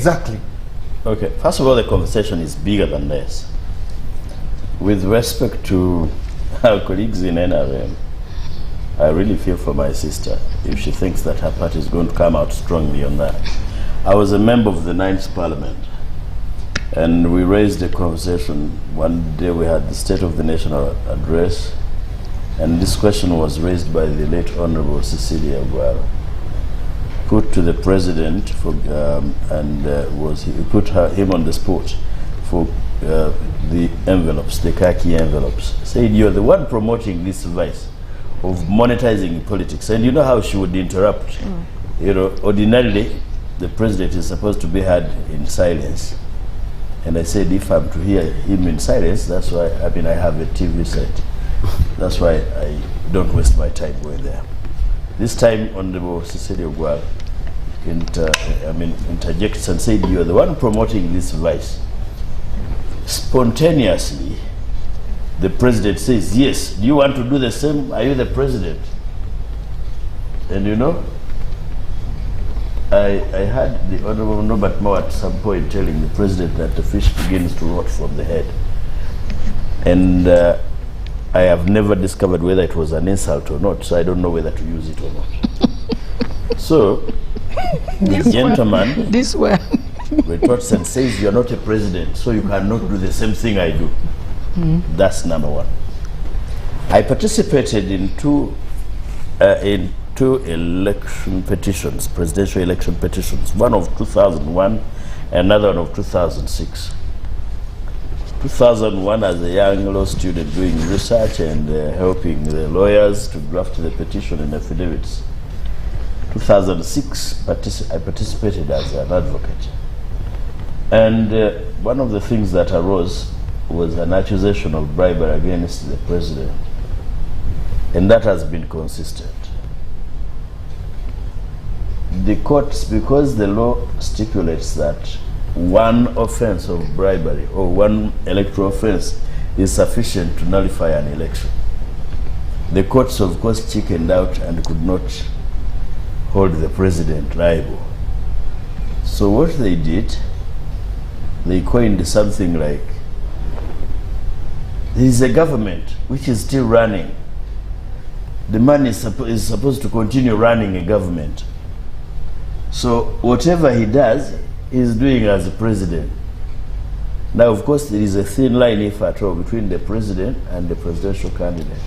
Exactly. Okay, first of all, the conversation is bigger than this. With respect to our colleagues in NRM, I really feel for my sister if she thinks that her party is going to come out strongly on that. I was a member of the 9th Parliament, and we raised a conversation. One day we had the State of the Nation address, and this question was raised by the late Honorable Cecilia Guara, put to the President for, he put him on the spot for the envelopes, the khaki envelopes. Said, you're the one promoting this vice of monetizing politics. And you know how she would interrupt. You know, ordinarily, the President is supposed to be heard in silence. And I said, if I'm to hear him in silence, that's why, I mean, I have a TV set. That's why I don't waste my time going there. This time, Honorable Cecilia Guara interjects and said, you're the one promoting this vice. Spontaneously, the President says, yes, do you want to do the same? Are you the President? And you know, I had the Honorable Norbert Mao at some point telling the President that the fish begins to rot from the head. And I have never discovered whether it was an insult or not, so I don't know whether to use it or not. So, the gentleman retorts and says, you're not a president, so you cannot do the same thing I do. That's number one. I participated in two election petitions, presidential election petitions, one of 2001, another one of 2006. 2001 as a young law student doing research and helping the lawyers to draft the petition and affidavits. 2006, I participated as an advocate. And one of the things that arose was an accusation of bribery against the President. And that has been consistent. The courts, because the law stipulates that one offense of bribery or one electoral offense is sufficient to nullify an election, the courts, of course, chickened out and could not hold the President liable. So what they did, they coined something like, there is a government which is still running. The man is supposed to continue running a government. So whatever he does, he's doing as a president. Now, of course, there is a thin line, if at all, between the president and the presidential candidate.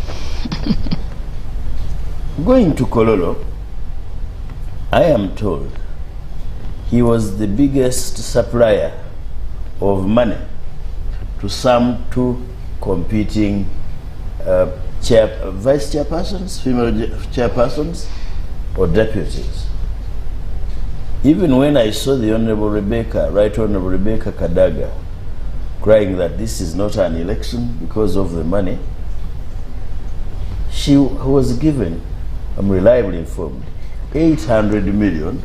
Going to Kololo, I am told he was the biggest supplier of money to some two competing vice chairpersons, female chairpersons, or deputies. Even when I saw the Honorable Rebecca, Right Honorable Rebecca Kadaga, crying that this is not an election because of the money, she was given, I'm reliably informed, 800 million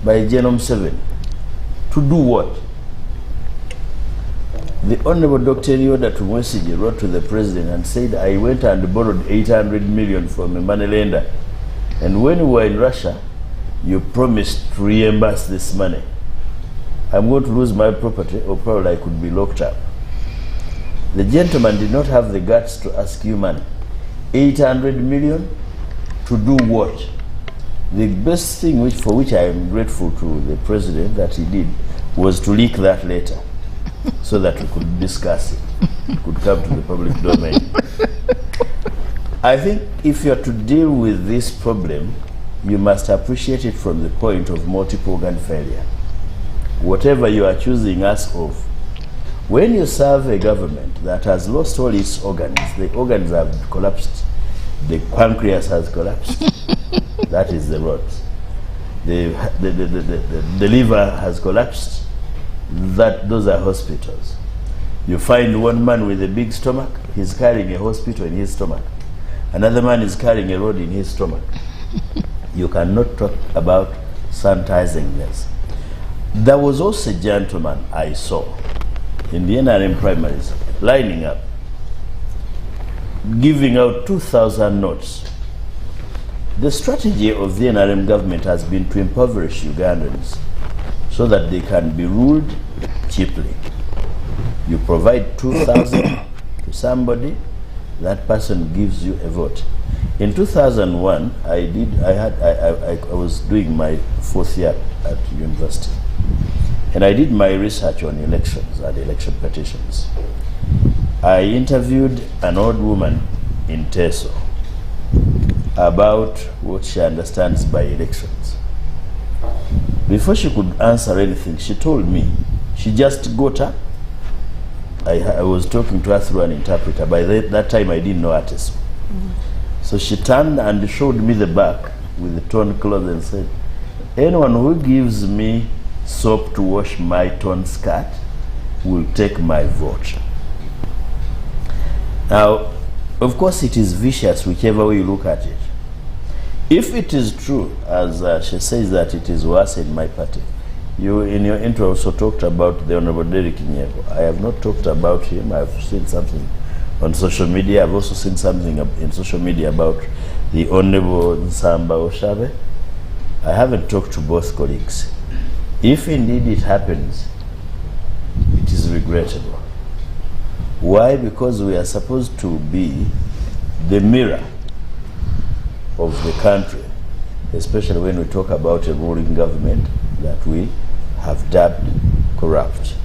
by Genome 7. To do what? The Honorable Dr. Yoda Tumwesige wrote to the President and said, I went and borrowed 800 million from a moneylender. And when we were in Russia, you promised to reimburse this money. I'm going to lose my property, or probably I could be locked up. The gentleman did not have the guts to ask you money. 800 million to do what? The best thing for which I am grateful to the President that he did was to leak that letter so that we could discuss it. It could come to the public domain. I think if you're to deal with this problem, you must appreciate it from the point of multiple organ failure. Whatever you are choosing us of, when you serve a government that has lost all its organs, the organs have collapsed, the pancreas has collapsed, that is the rot. The liver has collapsed, those are hospitals. You find one man with a big stomach, he's carrying a hospital in his stomach. Another man is carrying a road in his stomach. You cannot talk about sanitizing this. There was also a gentleman I saw in the NRM primaries lining up, giving out 2,000 notes. The strategy of the NRM government has been to impoverish Ugandans. so that they can be ruled cheaply. You provide 2,000 to somebody, that person gives you a vote. In 2001, I was doing my 4th year at university, and I did my research on elections and election petitions. I interviewed an old woman in Teso about what she understands by elections. Before she could answer anything, she told me, she just got up. I was talking to her through an interpreter. By that time, I didn't know artists. So she turned and showed me the back with the torn clothes and said, anyone who gives me soap to wash my torn skirt will take my vote. Now, of course, it is vicious whichever way you look at it. If it is true, as she says, that it is worse in my party, you in your intro also talked about the Honorable Derek Nyeko. I have not talked about him. I've seen something on social media. I've also seen something in social media about the Honorable Nsamba Oshabe. I haven't talked to both colleagues. If indeed it happens, it is regrettable. Why? Because we are supposed to be the mirror of the country, especially when we talk about a ruling government that we have dubbed corrupt.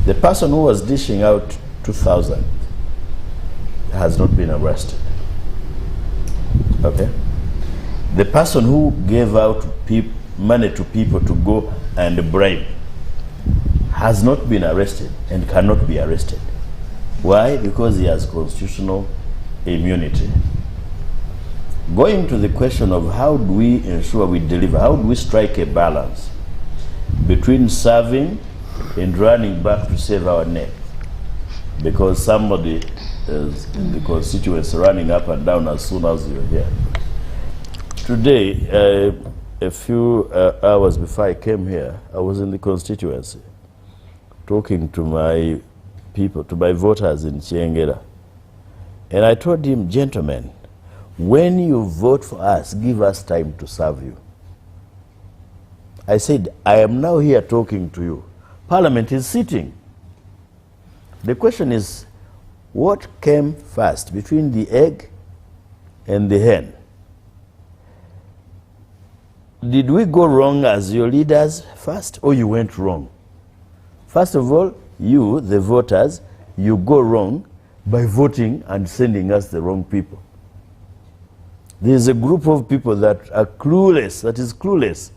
The person who was dishing out 2,000 has not been arrested. Okay? The person who gave out money to people to go and bribe has not been arrested and cannot be arrested. Why? Because he has constitutional immunity. Going to the question of how do we ensure we deliver, how do we strike a balance between serving and running back to save our neck? Because somebody is in the constituency running up and down as soon as you're here. Today, a few hours before I came here, I was in the constituency talking to my people, to my voters in Chiengera. And I told him, gentlemen, when you vote for us, give us time to serve you. I said, I am now here talking to you. Parliament is sitting. The question is, what came first between the egg and the hen? Did we go wrong as your leaders first, or you went wrong? First of all, you, the voters, you go wrong by voting and sending us the wrong people. There is a group of people that are clueless, that is clueless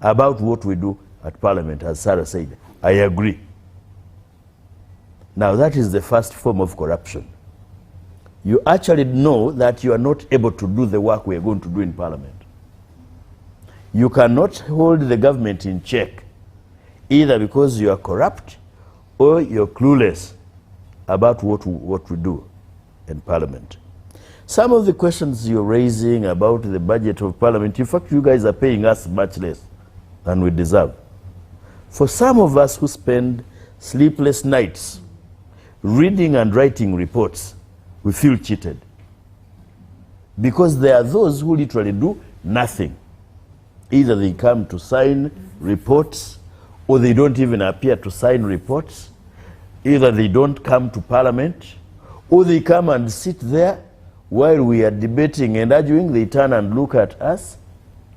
about what we do at Parliament, as Sarah said. I agree. Now that is the first form of corruption. You actually know that you are not able to do the work we are going to do in Parliament. You cannot hold the government in check, either because you are corrupt or you're clueless about what we do in Parliament. Some of the questions you're raising about the budget of Parliament, in fact, you guys are paying us much less than we deserve. For some of us who spend sleepless nights reading and writing reports, we feel cheated. Because there are those who literally do nothing. Either they come to sign reports, or they don't even appear to sign reports. Either they don't come to Parliament, or they come and sit there while we are debating and arguing. They turn and look at us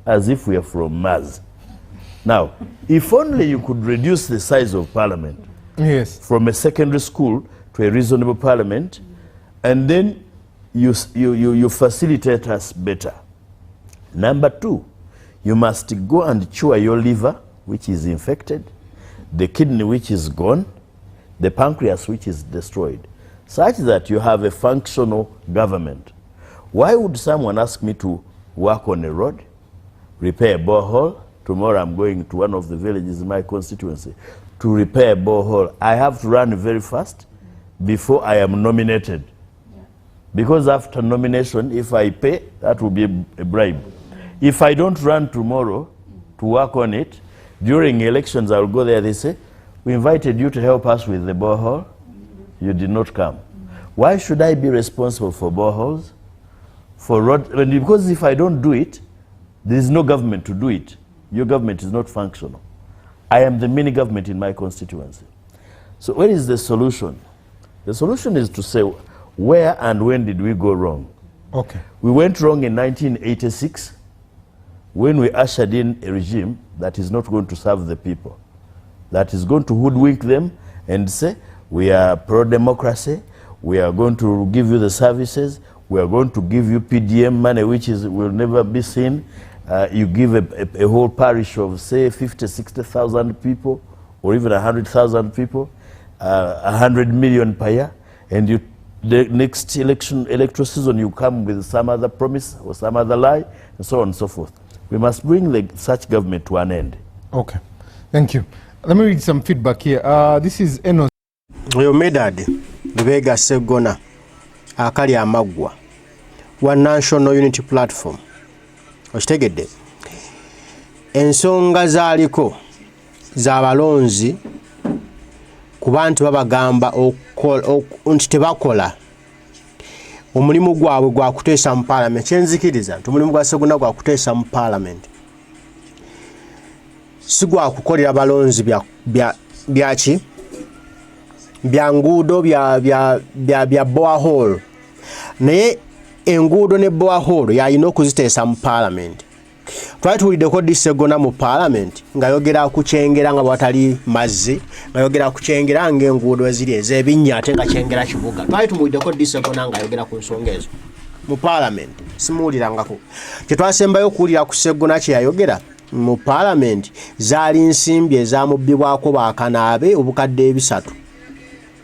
as if we are from Mars. Now, if only you could reduce the size of Parliament, yes, from a secondary school to a reasonable Parliament, and then you facilitate us better. Number two, you must go and cure your liver, which is infected, the kidney, which is gone, the pancreas, which is destroyed, such that you have a functional government. Why would someone ask me to work on a road, repair a borehole? Tomorrow I'm going to one of the villages in my constituency to repair a borehole. I have to run very fast before I am nominated. Because after nomination, if I pay, that will be a bribe. If I don't run tomorrow to work on it, during elections I will go there, they say, we invited you to help us with the borehole. You did not come. Why should I be responsible for boreholes? For road? Because if I don't do it, there is no government to do it. Your government is not functional. I am the mini government in my constituency. So where is the solution? The solution is to say, where and when did we go wrong? Okay. We went wrong in 1986 when we ushered in a regime that is not going to serve the people, that is going to hoodwink them and say, we are pro-democracy, we are going to give you the services, we are going to give you PDM money, which will never be seen. You give a whole parish of, say, 50, 60,000 people, or even 100,000 people, 100 million per year, and the next electoral season, you come with some other promise or some other lie, and so on and so forth. We must bring such government to an end. Okay, thank you. Let me read some feedback here. This is Enos. Oyo medad Lubega Ssegona akali amagwa wa National Unity Platform. Okitegedde ensonga zaaliko z'abalonzi ku bantu babagamba nti tebakola omulimu gwabwe gwa kuteesa mu Parliament. Kyenzikiriza nti omulimu gwa Ssegona gwa kuteesa mu Parliament, si gwa kukolera balonzi byaki bya nguudo bya borehole. Naye enguudo ne borehole yalina okuziteesa mu Parliament. Twali tuwuliddeko ddi Ssegona mu Parliament ng'ayogera ku kyengera nga bwatali mazzi, ng'ayogera ku kyengera ng'enguudo eziri ez'ebinnya ate nga kyengera kibuga. Twali tumuwuliddeko ddi Ssegona ng'ayogera ku nsonga ezo mu Parliament? Simuwulirangako. Kye twasembayo okuwulira ku Ssegona kye yayogera mu Parliament zaali nsimbi ezamubbibwako bakanaabe obukadde 3.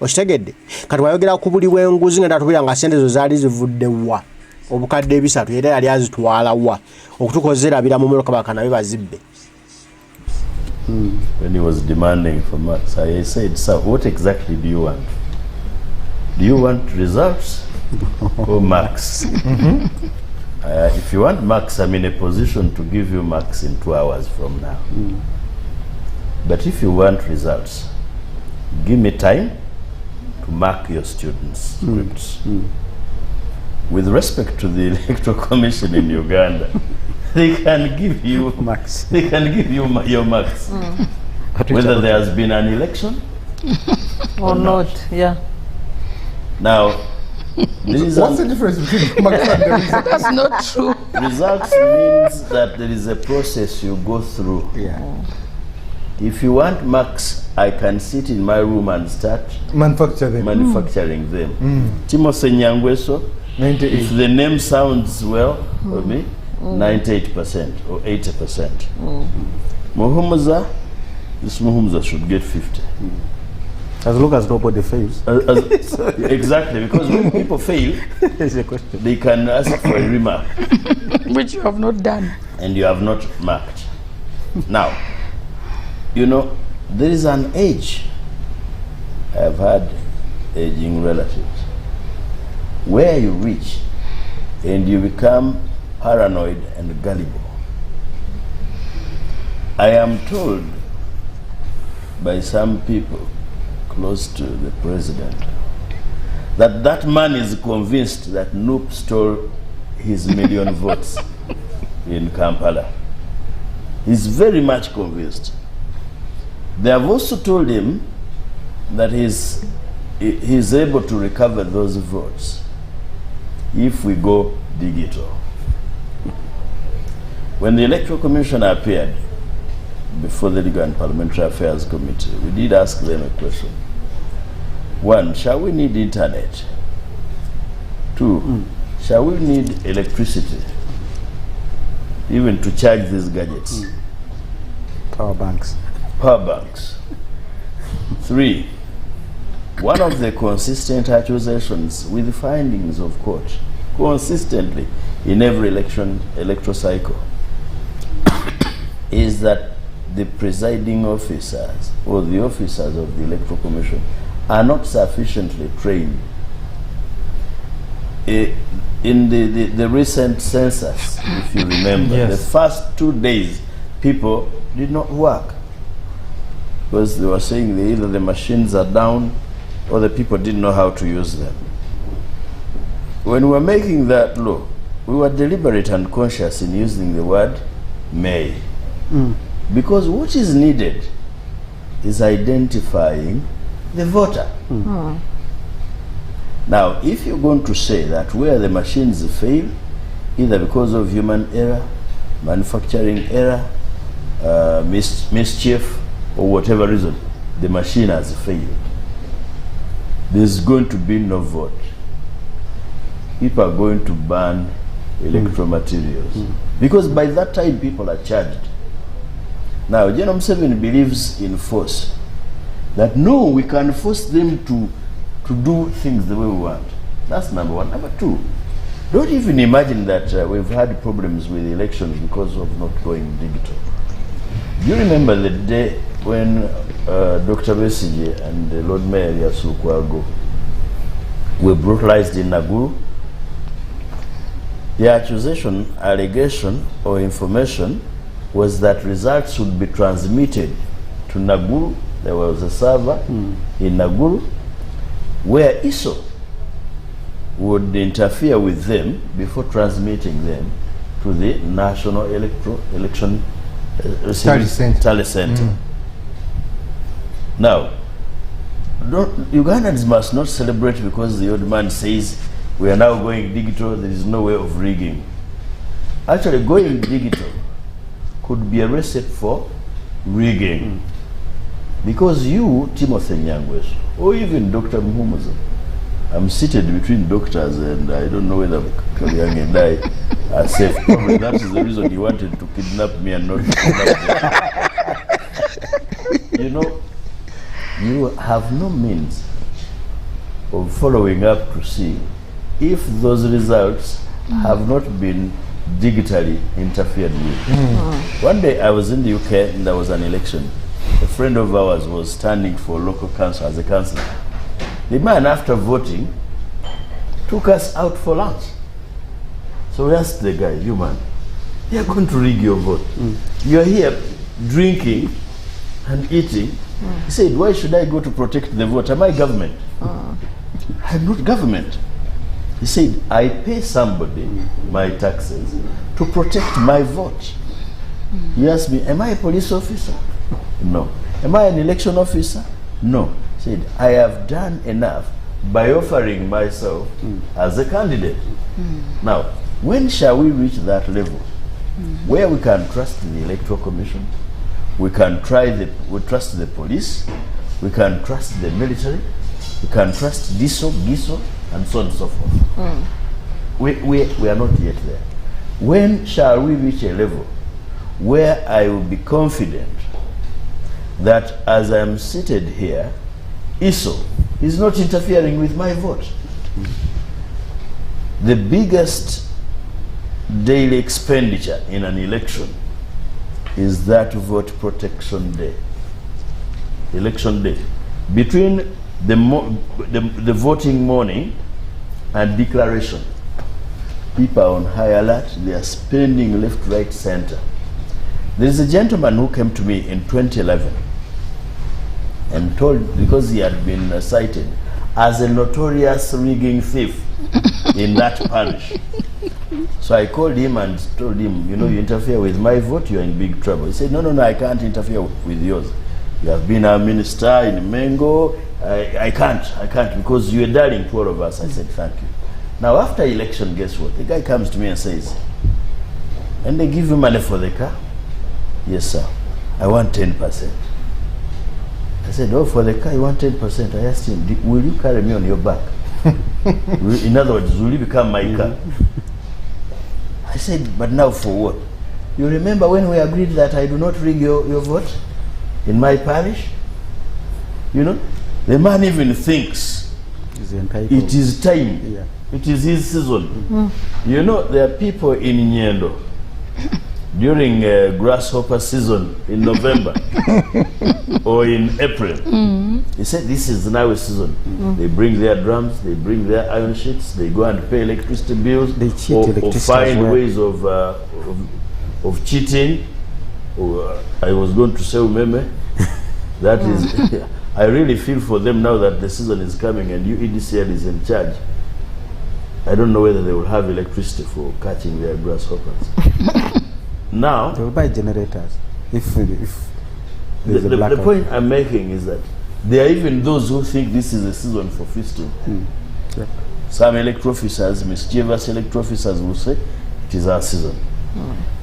Okitegedde? Kati wayogera ku buli bw'enguzi nga tatubira nga ssente ezo zaali zivudde wa obukadde 3 era yali azitwala wa okutukozerabira mu mmotoka bakanabe bazibbe. When he was demanding for marks, I said, sir, what exactly do you want? Do you want results or marks? If you want marks, I'm in a position to give you marks in 2 hours from now. But if you want results, give me time to mark your students' scripts. With respect to the Electoral Commission in Uganda, they can give you marks. They can give you your marks, whether there has been an election or not. Yeah. Now, what's the difference between marks and the results? That's not true. Results means that there is a process you go through. Yeah. If you want marks, I can sit in my room and start manufacturing them. Timothy Nyangweso, if the name sounds well for me, 98% or 80%. Muhumuza, this Muhumuza should get 50. As long as nobody fails. Exactly, because when people fail, they can ask for a remark. Which you have not done. And you have not marked. Now, you know, there is an age, I've had aging relatives, where you reach and you become paranoid and gullible. I am told by some people close to the president that that man is convinced that Noop stole his million votes in Kampala. He's very much convinced. They have also told him that he's able to recover those votes if we go digital. When the Electoral Commission appeared before the Legal and Parliamentary Affairs Committee, we did ask them a question. 1, shall we need internet? 2, shall we need electricity even to charge these gadgets? Power banks. Power banks. 3, one of the consistent accusations with the findings of court consistently in every electoral cycle is that the presiding officers or the officers of the Electoral Commission are not sufficiently trained. In the recent census, if you remember, Yes. the first 2 days, people did not work because they were saying that either the machines are down or the people didn't know how to use them. When we were making that law, we were deliberate and conscious in using the word may. Because what is needed is identifying the voter. Now, if you're going to say that where the machines fail, either because of human error, manufacturing error, mischief, or whatever reason, the machine has failed, there's going to be no vote. People are going to ban electoral materials. Because by that time, people are charged. Now, General Museveni believes in force. That no, we can force them to do things the way we want. That's number one. Number two, don't even imagine that we've had problems with elections because of not going digital. Do you remember the day when Dr. Besigye and Lord Mayor Yasukwago were brutalized in Naguru? The accusation, allegation, or information was that results would be transmitted to Naguru. There was a server in Naguru where ISO would interfere with them before transmitting them to the National Election Tally Center. Now, Ugandans must not celebrate because the old man says we are now going digital, there is no way of rigging. Actually, going digital could be a recipe for rigging. Because you, Timothy Nyangweso, or even Dr. Muhumuza, I'm seated between doctors and I don't know whether Kaliang and I are safe. Probably that is the reason you wanted to kidnap me and not to kidnap me. You know, you have no means of following up to see if those results have not been digitally interfered with. One day I was in the UK and there was an election. A friend of ours was standing for local council as a councillor. The man, after voting, took us out for lunch. So we asked the guy, you man, you're going to rig your vote. You're here drinking and eating. He said, why should I go to protect the vote? Am I government? I'm not government. He said, I pay somebody my taxes to protect my vote. He asked me, am I a police officer? No. Am I an election officer? No. He said, I have done enough by offering myself as a candidate. Now, when shall we reach that level where we can trust the Electoral Commission, we can trust the police, we can trust the military, we can trust DISO, GISO, and so on and so forth? We are not yet there. When shall we reach a level where I will be confident that as I am seated here, ISO is not interfering with my vote? The biggest daily expenditure in an election is that vote protection day. Election day. Between the voting morning and declaration, people are on high alert. They are spending left, right, center. There is a gentleman who came to me in 2011 and told, because he had been cited as a notorious rigging thief in that parish. So I called him and told him, you know, you interfere with my vote, you're in big trouble. He said, no, I can't interfere with yours. You have been a minister in Mengo. I can't, because you're darling to all of us. I said, thank you. Now, after election, guess what? The guy comes to me and says, and they give you money for the car? Yes, sir. I want 10%. I said, oh, for the car, you want 10%. I asked him, will you carry me on your back? In other words, will you become my car? I said, but now for what? You remember when we agreed that I do not rig your vote in my parish? You know, the man even thinks it is time. Yeah. It is his season. You know, there are people in Nyendo during grasshopper season in November or in April. He said this is now a season. They bring their drums, they bring their iron sheets, they go and pay electricity bills, they cheat or find ways of cheating. I was going to say umeme. That is, I really feel for them now that the season is coming and EDCL is in charge. I don't know whether they will have electricity for catching their grasshoppers. Now they will buy generators. If There's a the blackout. point I'm making is that there are even those who think this is a season for feasting. Sure. Some electoral officers, mischievous electoral officers will say, it is our season.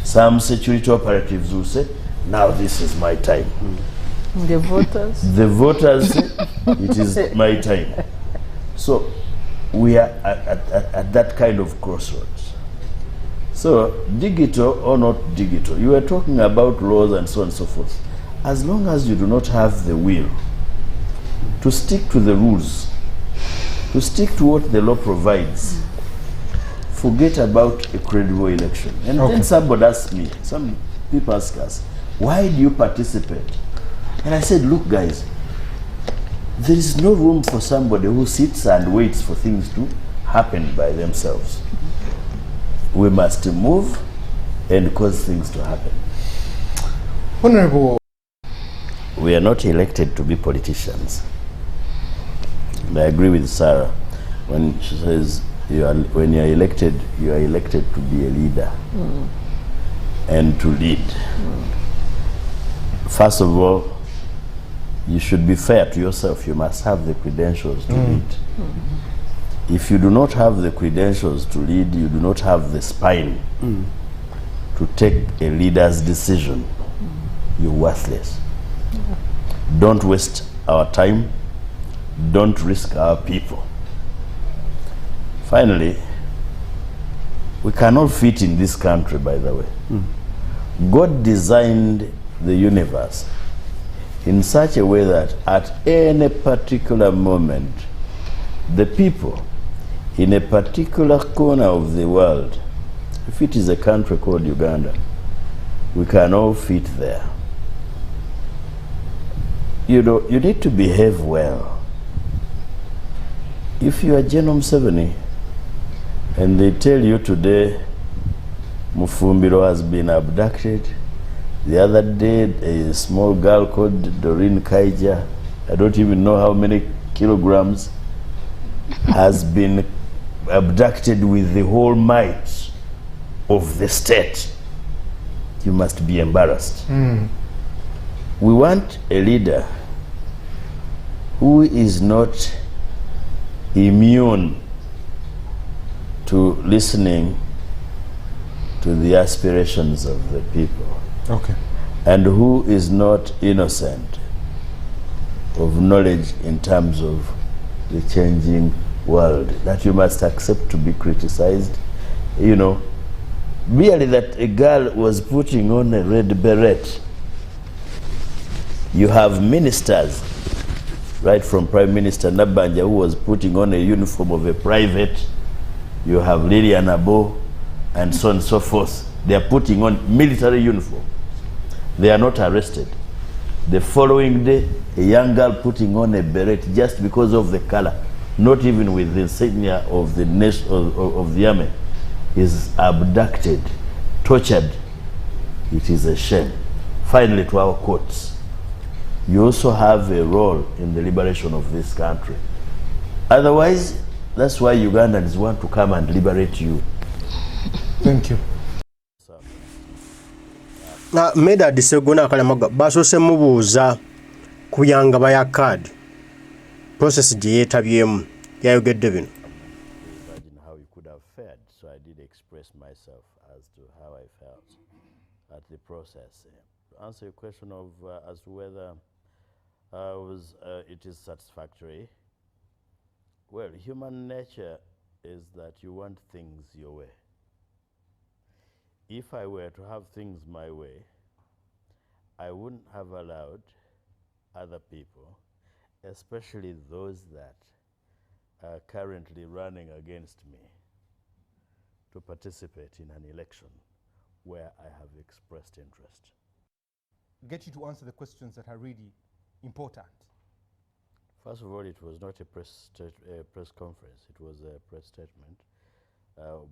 Some security operatives will say, now this is my time. The voters. The voters say, it is my time. So we are at that kind of crossroads. So digital or not digital, you were talking about laws and so on and so forth. As long as you do not have the will to stick to the rules, to stick to what the law provides, forget about a credible election. And then somebody asked me, some people ask us, why do you participate? And I said, look guys, there is no room for somebody who sits and waits for things to happen by themselves. We must move and cause things to happen. Honorable. We are not elected to be politicians. And I agree with Sarah when she says when you are elected to be a leader and to lead. First of all, you should be fair to yourself. You must have the credentials to lead. If you do not have the credentials to lead, you do not have the spine to take a leader's decision, you're worthless. Don't waste our time. Don't risk our people. Finally, we cannot fit in this country, by the way. God designed the universe in such a way that at any particular moment, the people in a particular corner of the world, if it is a country called Uganda, we can all fit there. You know, you need to behave well. If you are General Museveni and they tell you today Mufumbiro has been abducted, the other day a small girl called Doreen Kaija, I don't even know how many kilograms, has been abducted with the whole might of the state, you must be embarrassed. We want a leader who is not immune to listening to the aspirations of the people. Okay. And who is not innocent of knowledge in terms of the changing world, that you must accept to be criticized. You know, merely that a girl was putting on a red beret. You have ministers, right from Prime Minister Nabanja, who was putting on a uniform of a private. You have Lilian Abo, and so on and so forth. They are putting on military uniform. They are not arrested. The following day, a young girl putting on a beret just because of the color, not even with the insignia of the nation of the army, is abducted, tortured. It is a shame. Finally, to our courts, you also have a role in the liberation of this country. Otherwise, that's why Ugandans want to come and liberate you. Thank you. Na Meda Ssegona Kyakoze basose mubuuza kuyanga baya card process gye yeetabyemu yayogedde bino. Imagine how you could have fared, so I did express myself as to how I felt at the process. To answer your question of as to whether it is satisfactory, well, human nature is that you want things your way. If I were to have things my way, I wouldn't have allowed other people, especially those that are currently running against me, to participate in an election where I have expressed interest. Get you to answer the questions that are really important. First of all, it was not a press conference. It was a press statement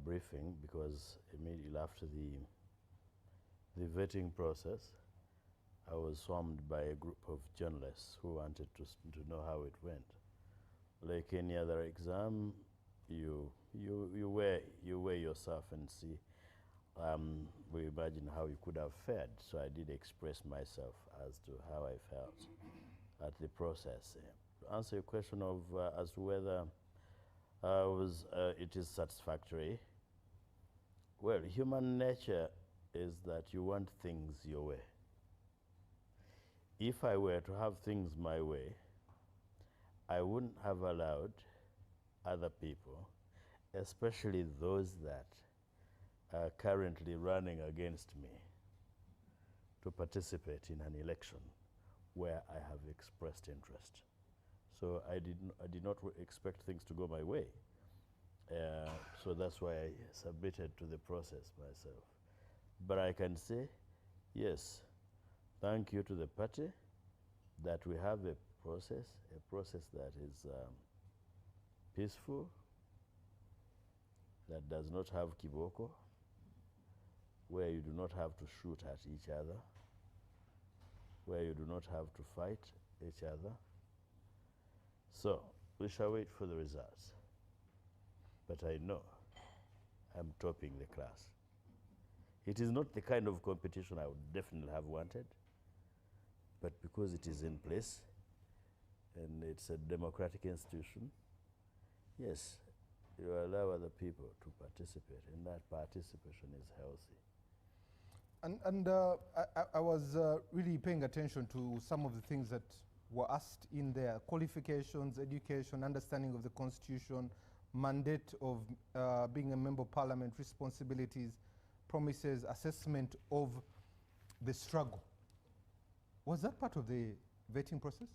briefing, because immediately after the vetting process, I was swarmed by a group of journalists who wanted to know how it went. Like any other exam, you weigh yourself and see we imagine how you could have fared. So I did express myself as to how I felt at the process. To answer your question of as to whether it is satisfactory, well, human nature is that you want things your way. If I were to have things my way, I wouldn't have allowed other people, especially those that are currently running against me, to participate in an election where I have expressed interest. So I did not expect things to go my way. So that's why I submitted to the process myself. But I can say, yes, thank you to the party that we have a process that is peaceful, that does not have kiboko, where you do not have to shoot at each other, where you do not have to fight each other. So we shall wait for the results. But I know I'm topping the class. It is not the kind of competition I would definitely have wanted, but because it is in place and it's a democratic institution, yes, you allow other people to participate, and that participation is healthy. And I was really paying attention to some of the things that were asked in there: qualifications, education, understanding of the Constitution, mandate of being a member of Parliament, responsibilities, promises, assessment of the struggle. Was that part of the vetting process?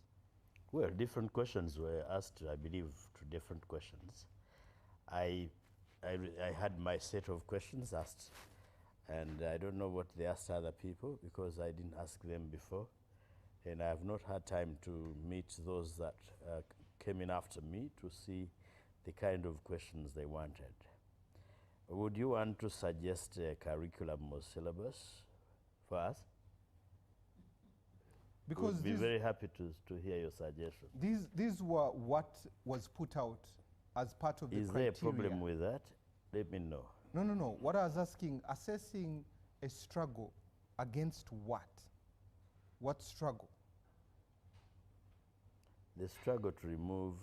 Well, different questions were asked, I believe, to different questions. I had my set of questions asked, and I don't know what they asked other people because I didn't ask them before, and I have not had time to meet those that came in after me to see the kind of questions they wanted. Would you want to suggest a curriculum or syllabus for us? Because we'd be very happy to hear your suggestion. These were what was put out as part of the criteria. Is there a problem with that? Let me know. No. What I was asking, assessing a struggle against what? What struggle? The struggle to remove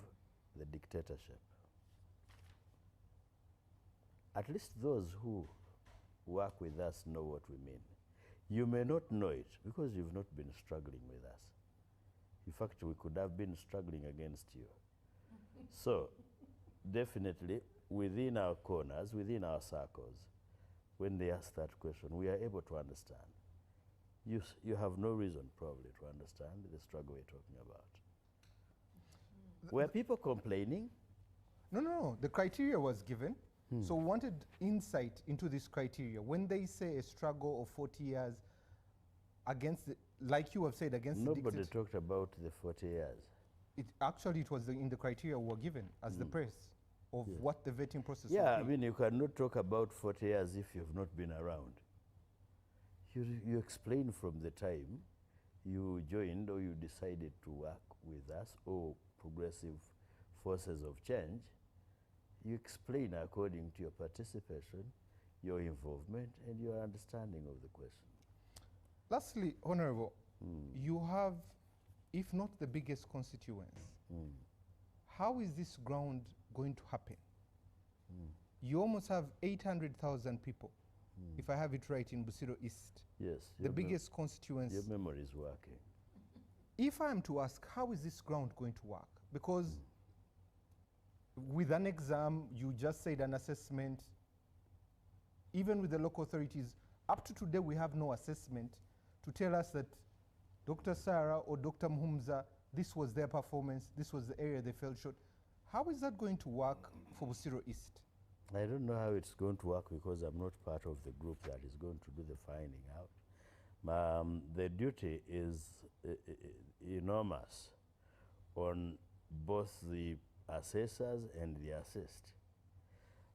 the dictatorship. At least those who work with us know what we mean. You may not know it because you've not been struggling with us. In fact, we could have been struggling against you. So, definitely, within our corners, within our circles, when they ask that question, we are able to understand. You have no reason, probably, to understand the struggle we're talking about. Were people complaining? No. The criteria was given. So we wanted insight into this criteria. When they say a struggle of 40 years against, like you have said, against the dictatorship. Nobody talked about the 40 years. It was in the criteria we were given as the press of what the vetting process would be. I mean, you cannot talk about 40 years if you've not been around. You explain from the time you joined or you decided to work with us or progressive forces of change. You explain according to your participation, your involvement, and your understanding of the question. Lastly, Honorable, you have, if not the biggest constituents, how is this ground going to happen? You almost have 800,000 people, if I have it right, in Busiro East. Yes. The biggest constituents. Your memory is working. If I am to ask, how is this ground going to work? Because with an exam, you just said an assessment. Even with the local authorities, up to today, we have no assessment to tell us that Dr. Sarah or Dr. Mhumza, this was their performance, this was the area they fell short. How is that going to work for Busiro East? I don't know how it's going to work because I'm not part of the group that is going to do the finding out. The duty is enormous on both the assessors and the assessed.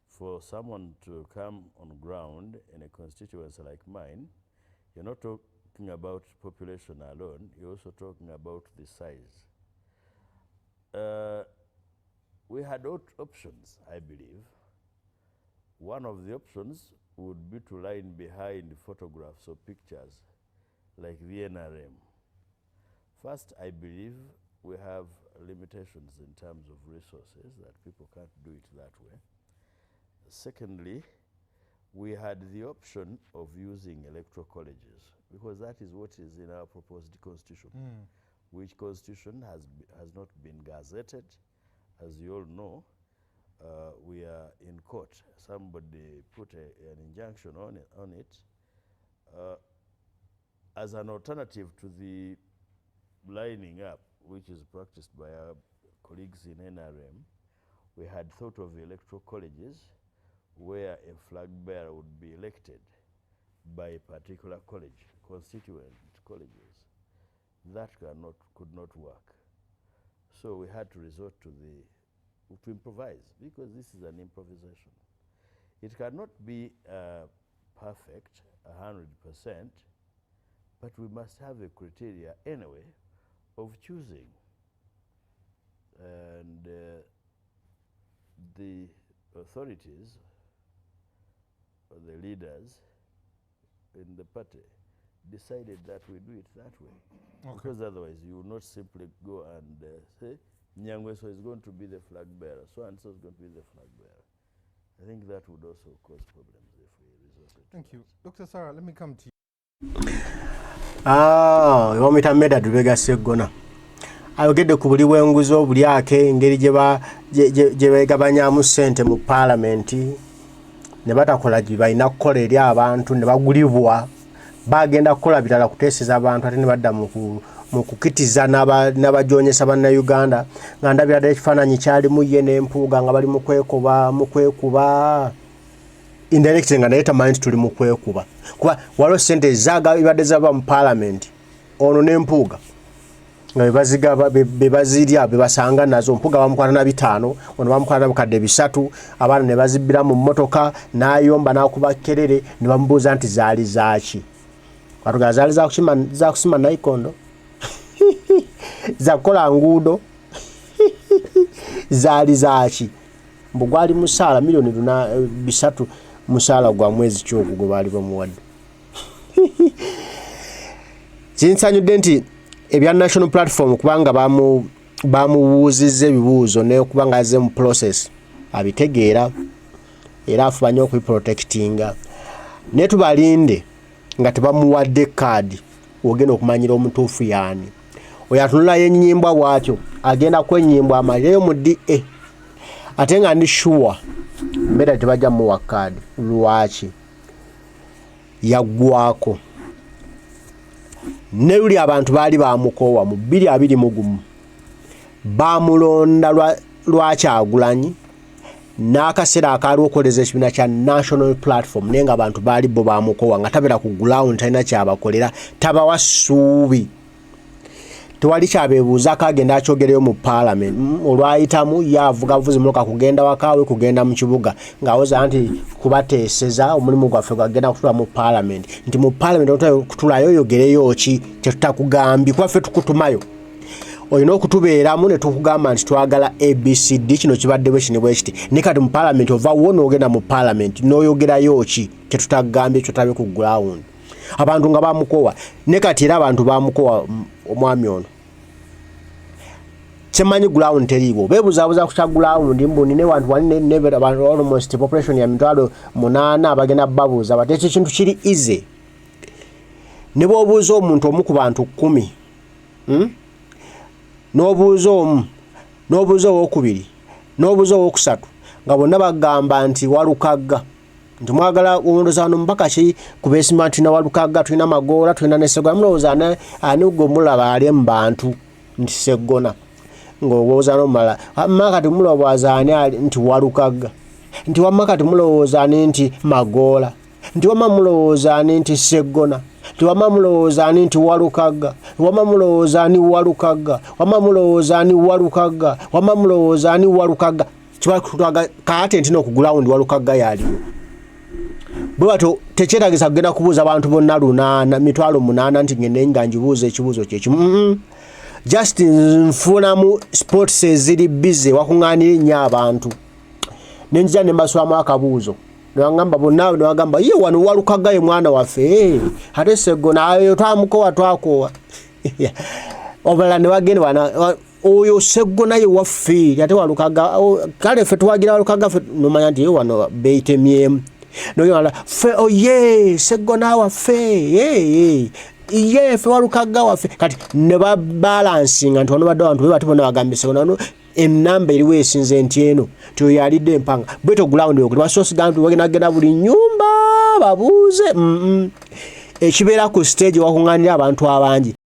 For someone to come on ground in a constituency like mine, you're not talking about population alone, you're also talking about the size. We had options, I believe. One of the options would be to line behind photographs or pictures like the NRM. First, I believe we have limitations in terms of resources, that people can't do it that way. Secondly, we had the option of using electoral colleges, because that is what is in our proposed constitution, which constitution has not been gazetted. As you all know, we are in court. Somebody put an injunction on it. As an alternative to the lining up, which is practiced by our colleagues in NRM, we had thought of electoral colleges where a flag bearer would be elected by a particular college, constituent colleges. That could not work. So we had to resort to improvise, because this is an improvisation. It cannot be perfect 100%, but we must have a criteria anyway of choosing. And the authorities, or the leaders in the party, decided that we do it that way. Okay. Because otherwise you will not simply go and say, Nyangweso is going to be the flag bearer, so and so is going to be the flag bearer. I think that would also cause problems if we resorted to Thank you. Dr. Sarah, let me come to you. You want me to make that Lero Ssegona? Ayogedde ku buli bw'enguzi buli ake engeri gye beegabanyamu ssente mu Parliamentary, ne batakola gye balina kukola eri abantu, ne bagulibwa, bagenda kukola birala kuteeseza abantu, ate ne badda mu kukitiza n'abajoonyesa bannayuganda, nga ndabira ddala ekifaananyi kyalimu ye ne Mpuuga nga bali mu kwekuba indirectly, nga naye tamanyi nti tuli mu kwekuba, kuba waliwo ssente zaagabibadde zaba mu Parliament, ono ne Mpuuga nga bebazirya bebasanga nazo. Mpuuga bamukwata na 5, ono bamukwata na bukadde 3, abaana ne bazibbira mu mmotoka, n'ayomba n'akuba kerere, ne bamubuuza nti zaali zaaki. Watuga zaali za kusima nayikondo, za kukola nguudo, zaali zaaki. Mbu gwali musaala milioni 3 musaala gwa mwezi kyogwo gwe baali bamuwadde. Kinsanyudde nti ebya National Platform kubanga bamubuuzizza ebibuuzo n'okuba nga azze mu process abitegeera era afubanye okubiprotectinga. Naye tubalinde nga tebamuwadde kaadi ogenda okumanyira omutuufu yaani. Oyo atunulayo ennyimbwa bw'atyo agenda kwenyimbwa amalireyo mu DA, ate nga ndi sure mbera tebajja muwa kaadi. Lwaki? Yaggwako. Ne luli abantu baali bamukoowa mu 2021 bamulonda lwa Kyagulanyi n'akaseera akaaliwo okukoleza ekibiina kya National Platform, naye nga abantu baali bo bamukoowa nga tabeera ku ground, talina kyabakolera, tabawa ssuubi. Tewali kyabeebuuza akagenda akyogereyo mu Parliament. Olwayitamu yavuga buvuzi muloka kugenda wakaawe, kugenda mu kibuga ng'awoza nti kubateeseza omulimu gwaffe gwagenda kutula mu Parliament, nti mu Parliament kutulayo oyogereyo ki kyetutakugambye kuba ffe tukutumayo. Olina okutubeeramu ne tukugamba nti twagala ABCD, kino kibadde bwe kino bwe kiti, ne kati mu Parliament ovaawo n'ogenda mu Parliament n'oyogerayo ki kyetutagambye kyotabe ku ground. Abantu nga bamukoowa, ne kati era abantu bamukoowa omwami ono. Kyemanyi ground teriiwo, beebuzaabuza ku kya ground, mbu nine wantu wali nebera abantu almost population ya 800 abagenda babuuza bati ekyo kintu kiri easy. Ne bw'obuuza omuntu omu ku bantu 10, n'obuuza omu, n'obuuza owokubiri, n'obuuza owokusatu, nga bonna bagamba nti Walukagga, nti mwagala omuloza wano mpaka ki ku beesima nti na Walukagga, tulina Magoola, tulina ne Ssegona. Mulowooza ani gwe mulaba ali mu bantu nti Ssegona, ng'olowooza n'omulala amma kati mulowooza ani nti Walukagga, nti wamma kati mulowooza ani nti Magoola, nti wamma mulowooza ani nti Ssegona, nti wamma mulowooza ani nti Walukagga, wamma mulowooza ani Walukagga, wamma mulowooza ani Walukagga, wamma mulowooza ani Walukagga. Kiba kaate nti n'okugulawundi Walukagga yaliwo. Bwe batyo tekyetagisa kugenda kubuuza abantu bonna 800 nti ngende nga njibuuza ekibuuzo kyekimu. Just nfunamu sports eziri busy wakuŋŋaanira nnyo abantu. Ne njija ne mbaswamu akabuuzo Nwangamba bonna nwagamba ye wano walukaga ye mwana waffe ate Ssegona ayo twamukowa twakowa obala ne bagenda wana oyo Ssegona ye waffe ate walukaga kale ffe twagira walukaga ffe nomanya nti ye wano beitemyemu noyala ffe oye Ssegona waffe ye ffe walukaga waffe kati ne babalansinga nti wano badde abantu bwe batibona bagambye Ssegona no enamba eriwe esinze nti eno toyalidde empanga bweto ground yo kwa source gantu bagenda buli nyumba babuuze ekibeera ku stage wakunganira abantu abangi